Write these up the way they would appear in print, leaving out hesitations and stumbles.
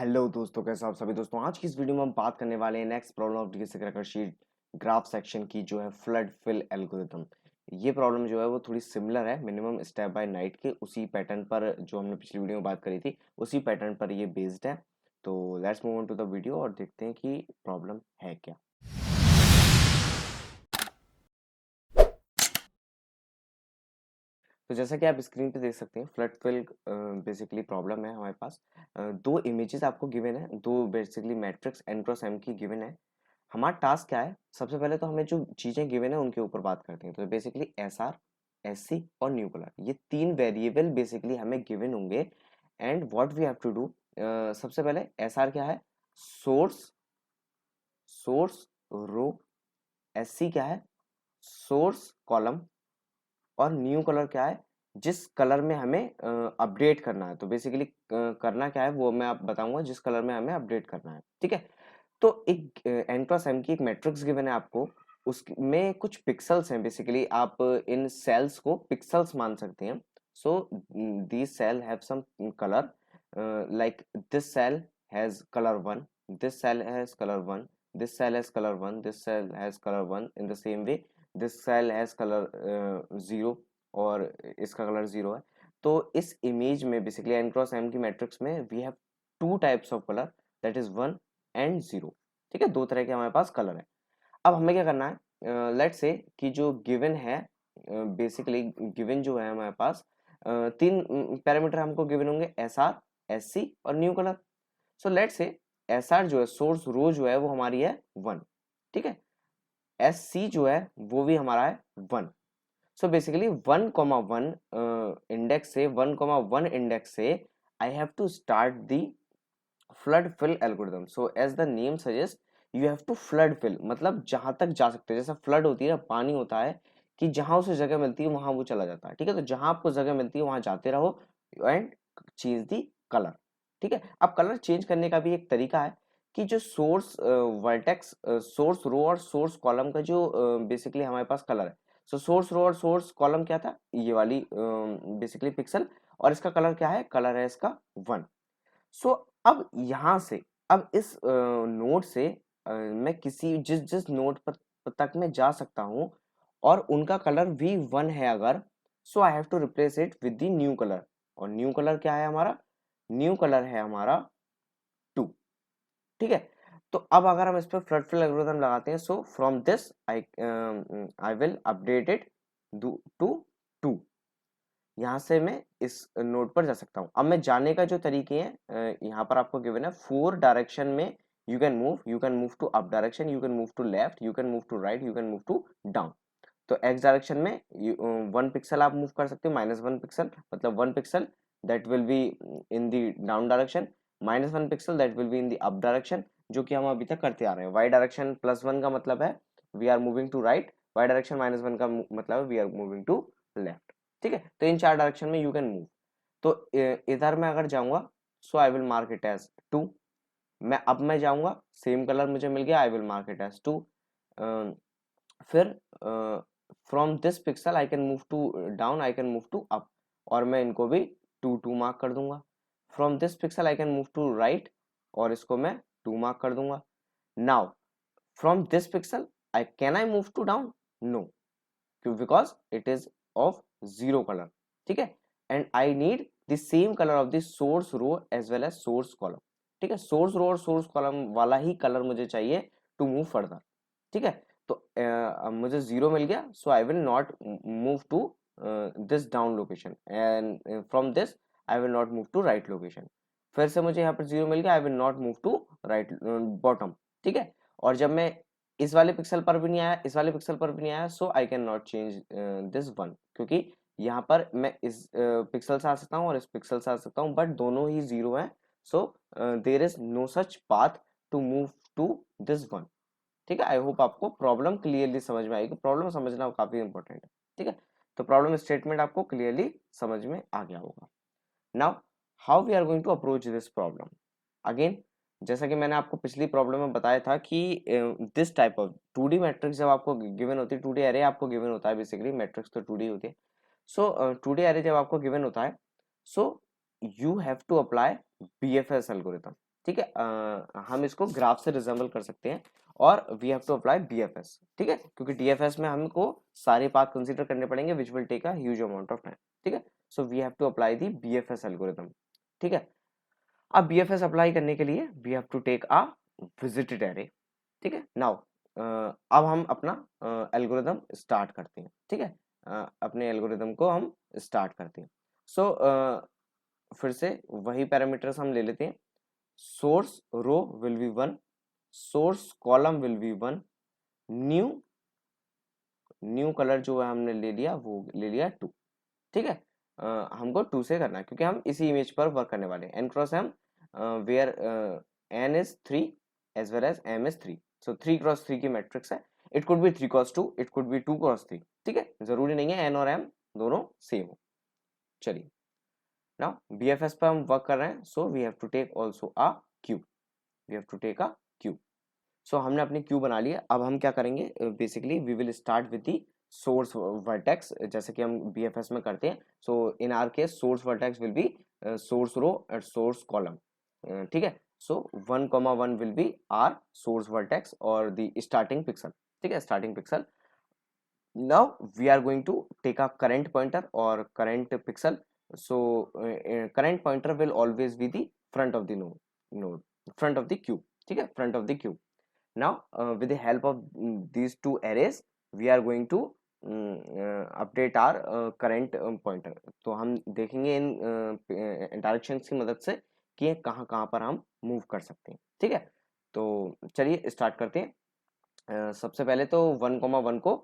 Hello दोस्तों, कैसे आप सभी दोस्तों। आज की इस वीडियो में हम बात करने वाले हैं next problem of DSA cracker sheet graph section की, जो है फ्लड फिल एल्गोरिथम। ये प्रॉब्लम जो है वो थोड़ी सिमिलर है मिनिमम स्टेप बाय नाइट के उसी पैटर्न पर जो हमने पिछली वीडियो में बात करी थी, उसी पैटर्न पर ये बेस्ड है। तो let's move on to the video और देखते हैं कि प्रॉब्लम है क्या। तो जैसा कि आप स्क्रीन पे देख सकते हैं, फ्लड फिल बेसिकली प्रॉब्लम है हमारे पास। दो इमेजेस आपको गिवन है, दो basically matrix n cross m की गिवन है। हमारा टास्क क्या है, सबसे पहले तो हमें जो चीजें गिवन है उनके ऊपर बात करते हैं। तो basically S R, S C और न्यू कलर, ये तीन वेरिएबल बेसिकली हमें गिवन होंगे। And what we have to do, सबसे पहले एस आर क्या है, source source row, S C क्या है, सोर्स कॉलम, और न्यू कलर क्या है, जिस कलर में हमें अपडेट करना है। तो बेसिकली करना क्या है वो मैं आप बताऊंगा, जिस कलर में हमें अपडेट करना है। ठीक है। तो एक एन क्रॉस एम की एक मैट्रिक्स गिवन है आपको, उसमें कुछ पिक्सल्स हैं। बेसिकली आप इन सेल्स को पिक्सल्स मान सकते हैं। So this cell have some colour, like this cell has colour 1, this cell has colour 1, this cell has colour 1, this cell has colour 1। In the same way this cell has colour 0 और इसका colour 0 है। तो इस image में basically N cross M की matrix में we have two types of colour, that is 1 and 0। ठीक है, दो तरह के हमारे पास कलर है। अब हमें क्या करना है, लेट्स से कि जो गिवन है, बेसिकली गिवन जो है हमारे पास, तीन पैरामीटर हमको गिवन होंगे, एस आर, एस सी और new colour. So let's say S R जो है, सोर्स रो जो है वो हमारी है 1। ठीक है। एस सी जो है वो भी हमारा है 1। सो बेसिकली 1,1 इंडेक्स से, 1,1 इंडेक्स से I have to start the flood fill algorithm. So as the name suggest, you have to flood fill, मतलब जहां तक जा सकते हैं। जैसा फ्लड होती है ना, पानी होता है कि जहां उसे जगह मिलती है वहां वो चला जाता है। ठीक है, तो जहां आपको जगह मिलती है वहां जाते रहो एंड चेंज दी कलर। ठीक है। अब कलर चेंज करने का भी एक तरीका है कि जो सोर्स वर्टेक्स, सोर्स रो और सोर्स कॉलम का जो बेसिकली हमारे पास कलर है। सो सोर्स रो और सोर्स कॉलम क्या था, ये वाली बेसिकली पिक्सल, और इसका कलर क्या है, कलर है इसका 1। सो अब यहाँ से, अब इस नोड से मैं किसी जिस जिस नोड पर तक मैं जा सकता हूँ और उनका कलर भी 1 है अगर, so I have to replace it with the new colour. और न्यू कलर क्या है हमारा, न्यू कलर है हमारा 2। ठीक है। तो अब अगर हम इस पर फ्लड फिल एल्गोरिथम लगाते हैं, so from this I will update it to 2। यहाँ से मैं इस नोड पर जा सकता हूँ। अब मैं जाने का जो तरीके हैं, यहाँ पर आपको गिवन है 4 डायरेक्शन में you can move to up direction, you can move to left, you can move to right, you can move to down. तो एक्स डायरेक्शन में 1 पिक्सल आप मूव कर सकते हो, -1 पिक्सल, मतलब 1 pixel that will be in the down direction, -1 pixel that will be in the up direction, जो कि हम अभी तक करते आ रहे हैं। वाई डायरेक्शन +1 का मतलब है we are moving to right, Y direction -1 का मतलब है we are moving to left. ठीक है, तो इन 4 डायरेक्शन में यू कैन मूव। तो इधर मैं अगर जाऊंगा, so I will mark it as 2। मैं जाऊंगा, सेम कलर मुझे मिल गया, I will mark it as 2। फिर from this pixel I can move to down, I can move to up, और मैं इनको भी 2 मार्क कर दूंगा। From this pixel I can move to right, और इसको मैं 2 मार्क कर दूंगा। Now from this pixel I move to down, no, क्यों, because it is of 0 colour. ठीक है। And I need the same colour of the source row as well as source column. ठीक है, सोर्स रो और source column वाला ही colour मुझे चाहिए to move further. ठीक है। तो मुझे 0 मिल गया, so I will not move to this down location, and from this I will not move to right location. फिर से मुझे यहाँ पर 0 मिल गया, I will not move to right bottom. ठीक है। और जब मैं इस वाले पिक्सल पर भी नहीं आया, इस वाले पिक्सल पर भी नहीं आया, so I can not change this 1, क्योंकि यहाँ पर मैं इस पिक्सल से आ सकता हूँ और इस पिक्सल से आ सकता हूँ, बट दोनों ही 0 हैं। So there is no such path to move to this 1। ठीक है। आई होप आपको प्रॉब्लम क्लियरली समझ में आएगी। प्रॉब्लम समझना काफी इंपॉर्टेंट है। ठीक है। तो प्रॉब्लम स्टेटमेंट आपको क्लियरली समझ में आ गया होगा। Now how we are going to approach this problem. Again, जैसा कि मैंने आपको पिछली प्रॉब्लम में बताया था कि this type of 2D matrix जब आपको गिवन होती है, 2D एरे आपको गिवन होता है, बेसिकली मैट्रिक्स तो 2D होती है। सो 2D एरे जब आपको गिवन होता है, so you have to apply BFS algorithm. ठीक है, हम इसको ग्राफ से रिजेंबल कर सकते हैं और we have to apply BFS, ठीक है, क्योंकि डीएफएस में हमको सारे पाथ कंसीडर करने पड़ेंगे which will take a huge amount of time, ठीक है। So we have to apply the BFS algorithm, ठीक है। अब बीएफएस अप्लाई करने के लिए we have to take a visited array, ठीक है। नाउ अब हम अपना एल्गोरिथम स्टार्ट करते हैं, ठीक है। अपने एल्गोरिथम को हम स्टार्ट करते हैं। सो फिर से वही पैरामीटर्स हम ले लेते हैं। Source row will be 1, source column will be 1, new new colour जो है हमने ले लिया वो ले लिया 2, ठीक है। हमको 2 से करना है क्योंकि हम इसी इमेज पर वर्क करने वाले हैं। N cross M where N is 3 as well as M is 3, so 3 cross 3 की मैट्रिक्स है। It could be 3 cross 2, it could be 2 cross 3, ठीक है, जरूरी नहीं है एन और एम दोनों सेम हो। चलिए, नाउ बीएफएस पर हम वर्क कर रहे हैं, so we have to take also a queue, we have to take a queue. So हमने अपनी क्यू बना लिया। अब हम क्या करेंगे, basically we will start with the source vertex, जैसे कि हम बीएफएस में करते हैं। So in our case source vertex will be source row and source column, ठीक है। So 1,1 will be our source vertex और द स्टार्टिंग पिक्सल, ठीक है, starting pixel. Now we are going to take a current pointer और current pixel. So current pointer will always be the front of the node, front of the queue, ठीक है, front of the queue. Now, with the help of these two arrays, we are going to update our current pointer. तो हम देखेंगे इन directions की मदद से कि ये कहाँ कहाँ पर हम मूव कर सकते हैं, ठीक है। तो चलिए स्टार्ट करते हैं। सबसे पहले तो 1,1 को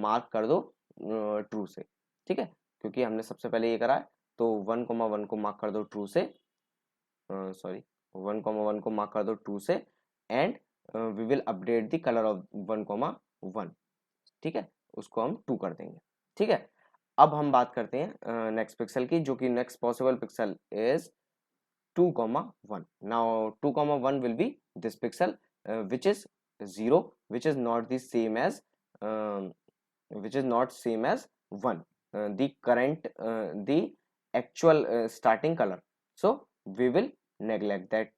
मार्क कर दो ट्रू से, ठीक है, क्योंकि हमने सबसे पहले ये करा है। तो 1,1 को मार्क कर दो ट्रू से, सॉरी 1,1 को मार्क कर दो ट्रू से, and we will update the colour of 1,1, ठीक है, उसको हम 2 कर देंगे, ठीक है। अब हम बात करते हैं नेक्स्ट पिक्सल की, जो कि next possible pixel is 2,1। Now 2,1 will be this pixel which is 0, which is not the same as which is not same as 1, the current the actual starting color. So we will neglect that,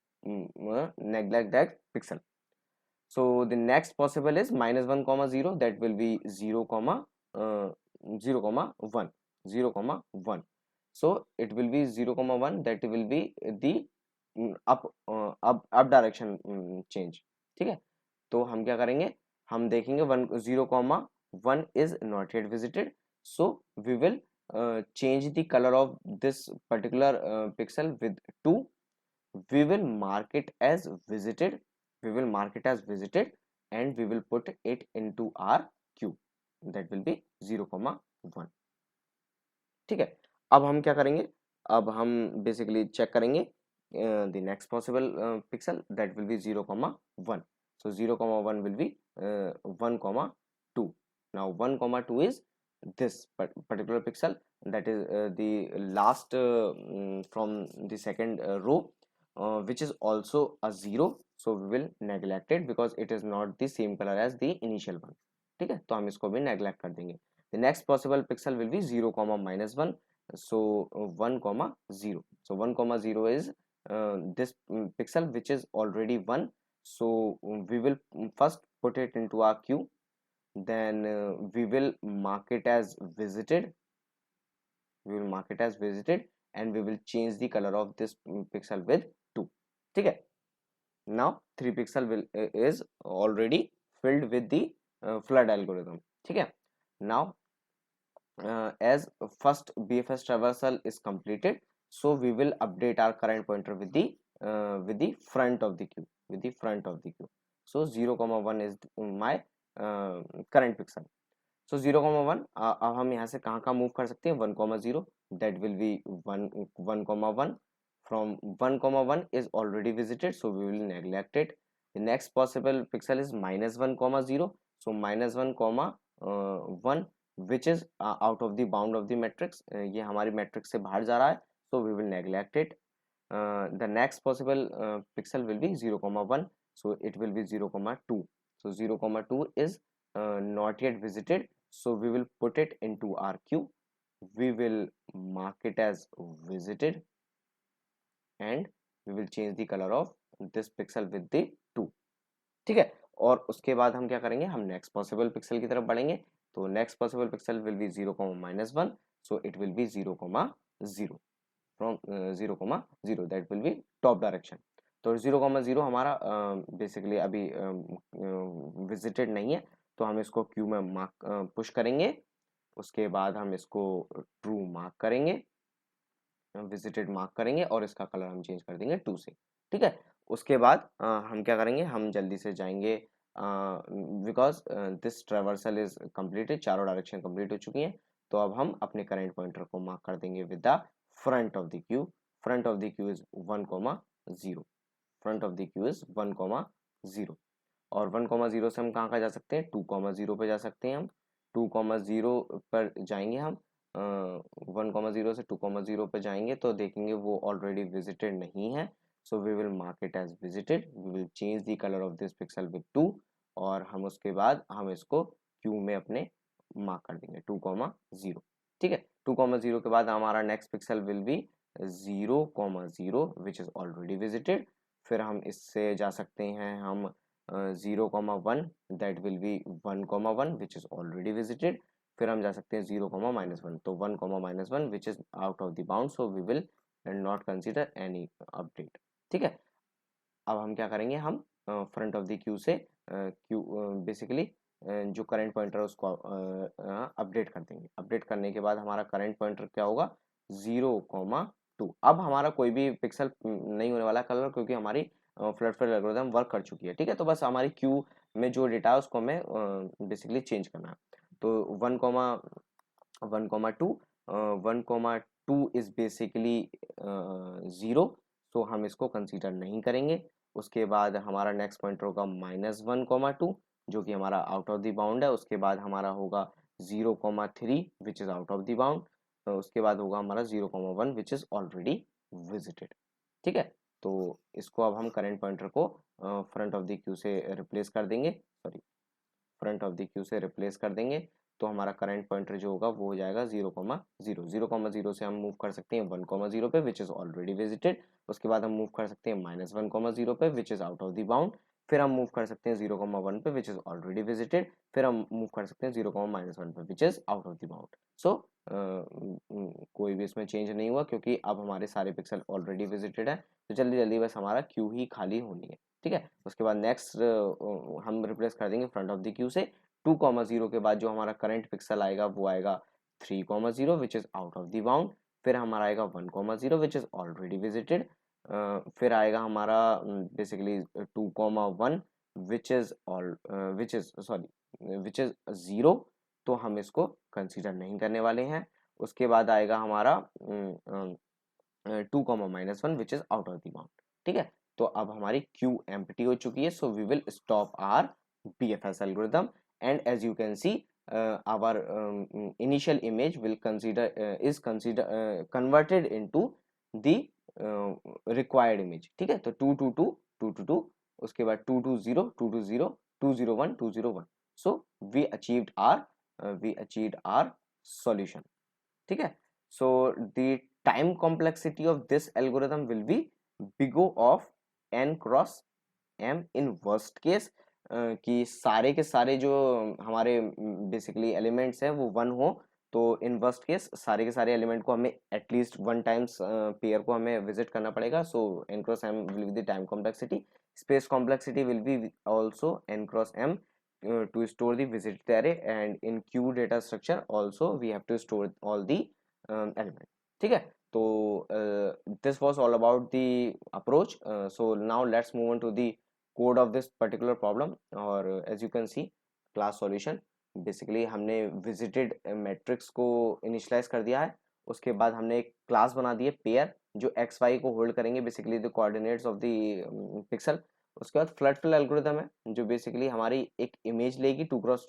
neglect that pixel. So the next possible is -1, 0, that will be 0, 0, 1, 0, 1. So it will be 0, 1, that will be the up direction change, ठीक है। तो हम क्या करेंगे, हम देखेंगे 1, 0, 1 is not yet visited, so we will change the color of this particular pixel with 2. We will mark it as visited, we will mark it as visited, and we will put it into our queue, that will be 0, 1, ठीक है। अब हम क्या करेंगे, अब हम basically check करेंगे the next possible pixel, that will B 0, 1। So 0, 1 will be 1, 2। Now 1, 2 is this particular pixel, that is the last from the second row, which is also a 0, so we will neglect it because it is not the same color as the initial one, ठीक है, तो हम इसको भी neglect कर देंगे। The next possible pixel will be 0, -1. So 1, 0. So 1, 0 is this pixel which is already 1. So we will first put it into our queue. Then we will mark it as visited. We will mark it as visited, and we will change the color of this pixel with 2. ठीक है. Now 3 pixel will is already filled with the flood algorithm. ठीक है. Now as first BFS traversal is completed, so we will update our current pointer with the front of the queue, with the front of the queue. So 0, 1 is my current pixel. So 0, 1 अब हम यहाँ से कहाँ कहाँ move कर सकते हैं, 1, 0, that will be 1, 1, from 1, 1 is already visited, so we will neglect it. The next possible pixel is -1, 0, so -1, 1, which is out of the bound of the matrix, ये हमारी matrix से बाहर जा रहा है, so we will neglect it. The next possible pixel will be 0, 1, so it will be 0, 2. So 0, 2 is not yet visited, so we will put it into our queue. We will mark it as visited, and we will change the color of this pixel with the 2, ठीक है। और उसके बाद हम क्या करेंगे, हम next possible pixel की तरफ बढ़ेंगे। तो next possible pixel will B 0,-1, so it will be 0,0 from 0,0, that will be top direction. तो 0,0 हमारा बेसिकली अभी विजिटेड नहीं है, तो हम इसको क्यू में मार्क पुश करेंगे। उसके बाद हम इसको ट्रू मार्क करेंगे, विजिटेड मार्क करेंगे, और इसका कलर हम चेंज कर देंगे 2 से, ठीक है। उसके बाद हम क्या करेंगे, हम जल्दी से जाएंगे because this traversal is completed, चारों डायरेक्शन कंप्लीट हो चुकी हैं। तो अब हम अपने करंट पॉइंटर को मार्क कर देंगे with the front of the Q. Front of the Q is 1,0, front of the Q is 1,0, और 1,0 से हम कहाँ जा सकते हैं, 2,0 पे जा सकते हैं हम। 2,0 पर जाएंगे हम, 1,0 से 2,0 पे जाएंगे तो देखेंगे वो ऑलरेडी विजिटेड नहीं है। So we will mark it as visited, we will change the colour of this pixel with 2, और हम उसके बाद हम इसको क्यू में अपने मार्क कर देंगे 2,0, ठीक है। 2,0 के बाद हमारा next pixel will be 0,0 which is already visited. फिर हम इससे जा सकते हैं हम 0,1, that will be 1,1 which is already visited. फिर हम जा सकते हैं 0,-1, तो 1,-1 which is out of the bound, so we will not consider any update, ठीक है। अब हम क्या करेंगे, हम फ्रंट ऑफ द क्यू से क्यू बेसिकली जो करंट पॉइंटर है उसको अपडेट कर देंगे। अपडेट करने के बाद हमारा करंट पॉइंटर क्या होगा, 0,2। अब हमारा कोई भी पिक्सल नहीं होने वाला कलर, क्योंकि हमारी फ्लड फिल एल्गोरिथम वर्क कर चुकी है, ठीक है। तो बस हमारी क्यू में जो डेटा है उसको हमें बेसिकली चेंज करना है। तो 1,2 1,2 इज बेसिकली 0, तो हम इसको कंसीडर नहीं करेंगे। उसके बाद हमारा नेक्स्ट पॉइंटर होगा -1,2, जो कि हमारा आउट ऑफ द बाउंड है। उसके बाद हमारा होगा 0,3 विच is out of the bound. उसके बाद होगा हमारा 0,1 विच इज ऑलरेडी विजिटेड, ठीक है। तो इसको अब हम करंट पॉइंटर को फ्रंट ऑफ द क्यू से रिप्लेस कर देंगे, sorry, front of the queue से रिप्लेस कर देंगे। तो हमारा करंट पॉइंटर जो होगा वो हो जाएगा 0,0। 0,0 से हम मूव कर सकते हैं 1,0 पे विच इज ऑलरेडी विजिटेड। उसके बाद हम मूव कर सकते हैं -1,0 पे which is out of the bound. फिर हम मूव कर सकते हैं 0,1 पे विच इज ऑलरेडी विजिटेड। फिर हम मूव कर सकते हैं 0,-1 पे which is out of the bound. So कोई भी इसमें चेंज नहीं हुआ, क्योंकि अब हमारे सारे पिक्सल ऑलरेडी विजिटेड है। तो जल्दी जल्दी बस हमारा क्यू ही खाली होनी है, ठीक है। उसके बाद नेक्स्ट हम रिप्लेस कर देंगे फ्रंट ऑफ द क्यू से 2,0 के बाद जो हमारा करंट पिक्सल आएगा वो आएगा 3,0 विच is out of the bound. फिर हमारा आएगा 1,0 विच इज ऑलरेडी विजिटेड। फिर आएगा हमारा basically 2,1 which is all which is sorry which is 0, तो हम इसको कंसीडर नहीं करने वाले हैं। उसके बाद आएगा हमारा 2,-1 विच is out of the bound, ठीक है। तो अब हमारी क्यू एम्प्टी हो चुकी है, so we will stop our BFS algorithm, and as you can see our initial image will converted into the required image, ठीक है। तो 222 222, उसके बाद 220 220 201 201, so we achieved our solution, ठीक है। so the time complexity of this algorithm will be big O of n cross m in worst case, कि सारे के सारे जो हमारे बेसिकली एलिमेंट्स हैं वो 1 हो। तो इन वर्स्ट केस सारे के सारे एलिमेंट को हमें एटलीस्ट 1 टाइम्स पेयर को हमें विजिट करना पड़ेगा। सो n cross m will be the time complexity. Space complexity will be also n cross m to store the visited array, and in queue data structure also we have to store all the element, ठीक है। तो this was all about the approach. So now let's move on to the code of this particular problem, और as you can see class solution, basically हमने visited matrix को initialise कर दिया है। उसके बाद हमने एक क्लास बना दी है पेयर, जो एक्स वाई को होल्ड करेंगे basically the coordinates of the pixel. उसके बाद फ्लड फिल एल्गोरिथम है जो बेसिकली हमारी एक इमेज लेगी 2 cross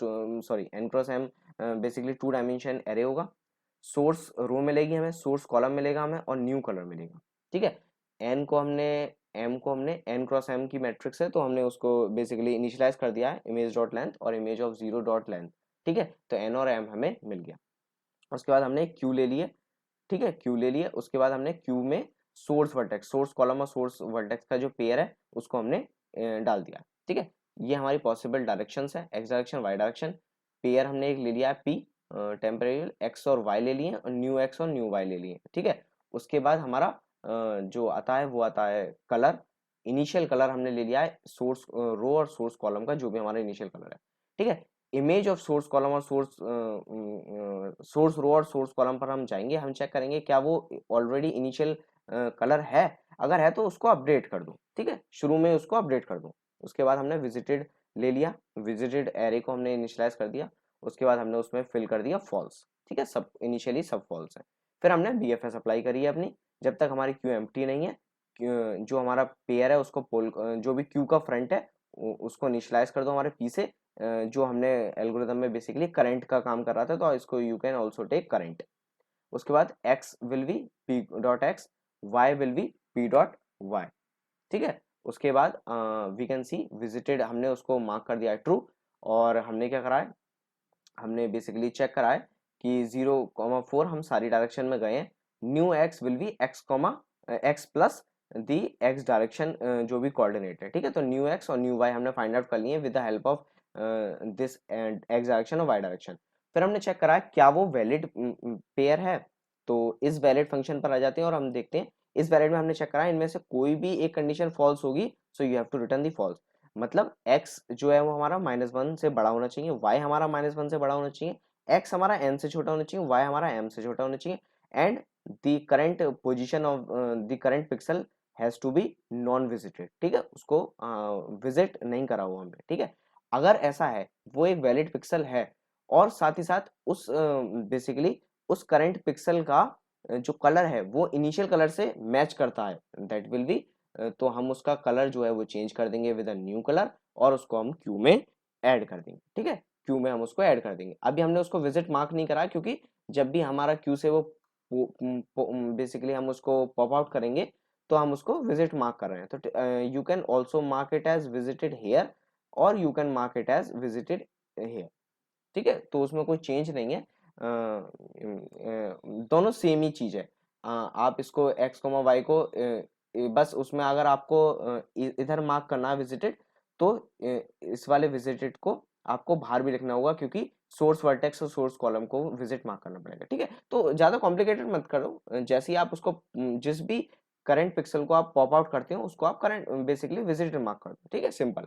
m basically 2 dimension array होगा। सोर्स रो मिलेगी हमें, सोर्स कॉलम मिलेगा हमें, और न्यू कलर मिलेगा, ठीक है। एन को हमने m को हमने n क्रॉस m की मैट्रिक्स है तो हमने उसको बेसिकली इनिशियलाइज कर दिया है इमेज डॉट लेंथ और इमेज ऑफ 0 डॉट लेंथ, ठीक है। तो n और m हमें मिल गया। उसके बाद हमने क्यू ले लिए, ठीक है, क्यू ले लिए। उसके बाद हमने क्यू में सोर्स वर्टेक्स, सोर्स कॉलम और सोर्स वर्टेक्स का जो पेयर है उसको हमने डाल दिया। ठीक है, ये हमारी पॉसिबल डायरेक्शंस है, x direction, y direction. Pair हमने एक ले लिया है पी, टेम्परेरी एक्स और वाई ले लिए और न्यू एक्स और न्यू वाई ले लिए। ठीक है, उसके बाद हमारा जो आता है वो आता है कलर। इनिशियल कलर हमने ले लिया है सोर्स रो और सोर्स कॉलम का, जो भी हमारा इनिशियल कलर है। ठीक है, इमेज ऑफ सोर्स कॉलम और सोर्स रो और सोर्स कॉलम पर हम जाएंगे, हम चेक करेंगे क्या वो ऑलरेडी इनिशियल कलर है। अगर है तो उसको अपडेट कर दो। ठीक है, शुरू में उसको अपडेट कर दो। उसके बाद हमने विजिटेड ले लिया, विजिटेड एरे को हमने इनिशियलाइज कर दिया। उसके बाद हमने उसमें फिल कर दिया फॉल्स। ठीक है, सब इनिशियली सब फॉल्स है। फिर हमने बीएफएस अप्लाई करी है अपनी, जब तक हमारी क्यू एम्प्टी नहीं है। जो हमारा पेयर है उसको पोल, जो भी क्यू का फ्रंट है उसको इनिशियलाइज कर दो हमारे पी से। जो हमने एल्गोरिथम में बेसिकली करंट का काम कर रहा था, तो इसको you can also take current. उसके बाद x will be p dot x, y will be p dot y। ठीक है, उसके बाद वी कैन सी विजिटेड हमने उसको मार्क कर दिया है ट्रू। और हमने क्या करा है, हमने बेसिकली चेक करा है कि 0,4 हम सारी डायरेक्शन में गए हैं। New x will be x comma x plus the x direction, जो भी कोऑर्डिनेट है। ठीक है, तो न्यू एक्स और न्यू वाई हमने फाइंड आउट कर लिए with the help of this x direction और वाई डायरेक्शन। फिर हमने चेक करा क्या वो वैलिड पेयर है। तो इस वैलिड फंक्शन पर आ जाते हैं और हम देखते हैं इस वैलिड में हमने चेक करा इनमें से कोई भी एक कंडीशन फॉल्स होगी, so you have to return the false. मतलब x जो है वो हमारा -1 से बड़ा होना चाहिए, y हमारा -1 से बड़ा होना चाहिए, x हमारा n से छोटा होना चाहिए, y हमारा m से छोटा होना चाहिए, and the current position of the current pixel has to be non visited. ठीक है, उसको विजिट नहीं करा हुआ हमने। ठीक है, अगर ऐसा है वो एक वैलिड पिक्सल है और साथ ही साथ उस बेसिकली उस करंट पिक्सल का जो कलर है वो इनिशियल कलर से मैच करता है, दैट विल बी, तो हम उसका कलर जो है वो चेंज कर देंगे विद अ न्यू कलर और उसको हम क्यू में ऐड कर देंगे। ठीक है, क्यू में हम उसको ऐड कर देंगे। अभी हमने उसको विजिट मार्क नहीं करा क्योंकि जब भी हमारा क्यू से वो बेसिकली हम उसको पॉप आउट करेंगे तो हम उसको विजिट मार्क कर रहे हैं। तो you can also mark it as visited here और you can mark it as visited here. ठीक है, तो उसमें कोई चेंज नहीं है, दोनों सेम ही चीज है। आप इसको एक्स कोमा वाई को बस उसमें अगर आपको इधर मार्क करना है विजिटेड, तो इस वाले विजिटेड को आपको बाहर भी लिखना होगा क्योंकि सोर्स वर्टेक्स और सोर्स कॉलम को विजिट मार्क करना पड़ेगा। ठीक है, तो ज्यादा कॉम्प्लिकेटेड मत करो, जैसे ही आप उसको जिस भी करंट पिक्सल को आप पॉप आउट करते हो उसको आप करंट बेसिकली विजिटेड मार्क कर दो। ठीक है, सिंपल।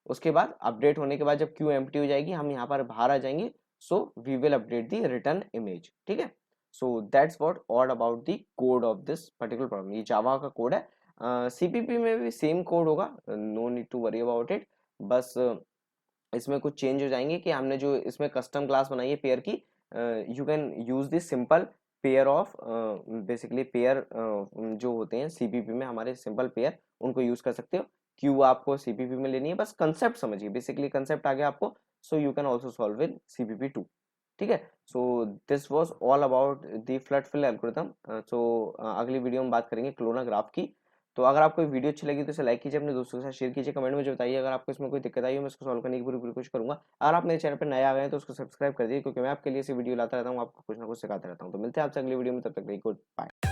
उसके बाद अपडेट होने के बाद जब क्यू एम्प्टी हो जाएगी हम यहाँ पर बाहर आ जाएंगे, so we will update the return image. ठीक है, so that's what all about the code of this particular problem. ये जावा का कोड है, सीपीपी में भी सेम कोड होगा, no need to worry about it. बस इसमें कुछ चेंज हो जाएंगे कि हमने जो इसमें कस्टम क्लास बनाई है पेयर की, you can use this simple pair of basically pair जो होते हैं सीपीपी में हमारे सिंपल पेयर, उनको यूज कर सकते हो। क्यू आपको सीपीपी में लेनी है, बस कंसेप्ट समझिए, बेसिकली कंसेप्ट आ गया आपको, so you can also solve in CPP 2। ठीक है, so this was all about the flood fill algorithm. सो अगली वीडियो में बात करेंगे क्लोनाग्राफ की। तो अगर आपको वीडियो अच्छी लगी तो इसे लाइक कीजिए, अपने दोस्तों के साथ शेयर कीजिए, कमेंट में जो बताइए अगर आपको इसमें कोई दिक्कत आई हो, मैं इसको सॉल्व करने की पूरी पूरी कोशिश करूंगा। अगर आप मेरे चैनल पर नए आ गए हैं तो उसको सब्सक्राइब कर दीजिए, क्योंकि मैं आपके लिए ऐसी वीडियो लाता रहता हूँ, आपको कुछ ना कुछ सिखाता रहता हूँ। तो मिलते हैं आपसे अगली वीडियो में, तब तक गुड बाय।